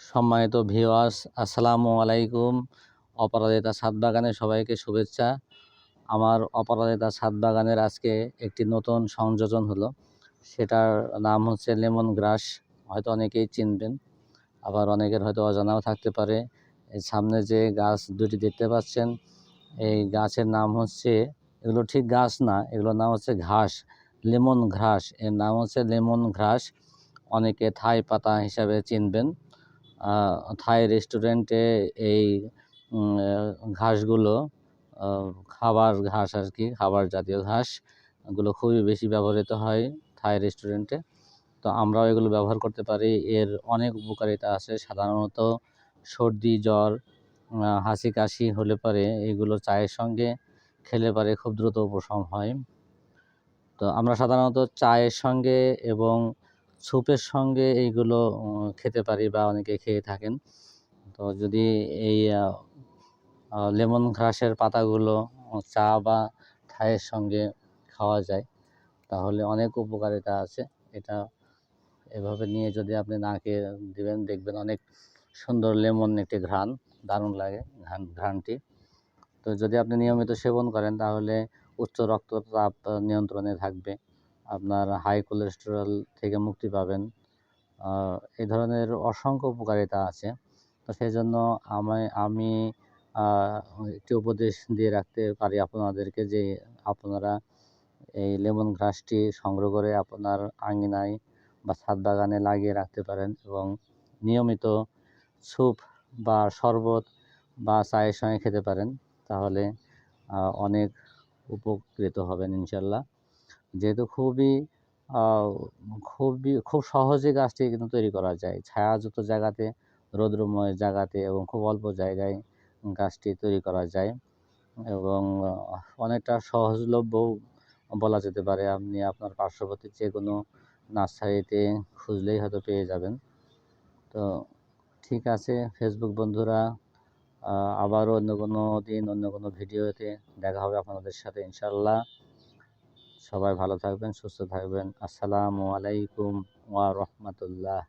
সম্মানিত ভিউয়ার্স, আসসালামু আলাইকুম। অপরাজিতা ছাদ বাগানে সবাইকে শুভেচ্ছা। আমার অপরাজিতা ছাদ বাগানের আজকে একটি নতুন সংযোজন হলো, সেটার নাম হচ্ছে লেমন গ্রাস। হয়তো অনেকেই চিনবেন, আবার অনেকের হয়তো অজানাও থাকতে পারে। এই সামনে যে গাছ দুটি দেখতে পাচ্ছেন, এই গাছের নাম হচ্ছে, এগুলো ঠিক গাছ না, এগুলোর নাম হচ্ছে ঘাস, লেমন ঘাস। এর নাম হচ্ছে লেমন ঘাস, অনেকে থাই পাতা হিসাবে চিনবেন। থাই রেস্টুরেন্টে এই ঘাসগুলো খাবার ঘাস আর কি, খাবার জাতীয় ঘাসগুলো খুবই বেশি ব্যবহৃত হয় থাই রেস্টুরেন্টে। তো আমরাও এগুলো ব্যবহার করতে পারি। এর অনেক উপকারিতা আছে। সাধারণত সর্দি জ্বর হাঁচি কাশি হলে পরে এগুলো চায়ের সঙ্গে খেলে পরে খুব দ্রুত উপশম হয়। তো আমরা সাধারণত চায়ের সঙ্গে এবং স্যুপের সঙ্গে এইগুলো খেতে পারি বা অনেকে খেয়ে থাকেন। তো যদি এই লেমন ঘাসের পাতাগুলো চা বা চায়ের সঙ্গে খাওয়া যায় তাহলে অনেক উপকারিতা আছে। এটা এভাবে নিয়ে যদি আপনি নাকে দিবেন, দেখবেন অনেক সুন্দর লেমন একটি ঘ্রাণ, দারুণ লাগে ঘ্রাণটি। তো যদি আপনি নিয়মিত সেবন করেন তাহলে উচ্চ রক্তচাপ নিয়ন্ত্রণে থাকবে, আপনার হাই কোলেস্টেরল থেকে মুক্তি পাবেন। এই ধরনের অসংখ্য উপকারিতা আছে। তো সেই জন্য আমি একটি উপদেশ দিয়ে রাখতে পারি আপনাদেরকে যে আপনারা এই লেমন গ্রাসটি সংগ্রহ করে আপনার আঙিনায় বা ছাদ বাগানে লাগিয়ে রাখতে পারেন এবং নিয়মিত স্যুপ বা শরবত বা চায়ের সঙ্গে খেতে পারেন। তাহলে অনেক উপকৃত হবেন ইনশাল্লাহ। যেহেতু খুব সহজে গাছটি কিন্তু তৈরি করা যায়, ছায়াযুক্ত জায়গাতে, রৌদ্রময় জায়গাতে এবং খুব অল্প জায়গায় গাছটি তৈরি করা যায় এবং অনেকটা সহজলভ্যও বলা যেতে পারে। আপনি আপনার পার্শ্ববর্তী যে কোনো নার্সারিতে খুঁজলেই হয়তো পেয়ে যাবেন। তো ঠিক আছে ফেসবুক বন্ধুরা, আবারও অন্য কোনো দিন অন্য কোনো ভিডিওতে দেখা হবে আপনাদের সাথে ইনশাল্লাহ। সবাই ভালো থাকবেন, সুস্থ থাকবেন। আসসালামু আলাইকুম ওয়া রাহমাতুল্লাহ।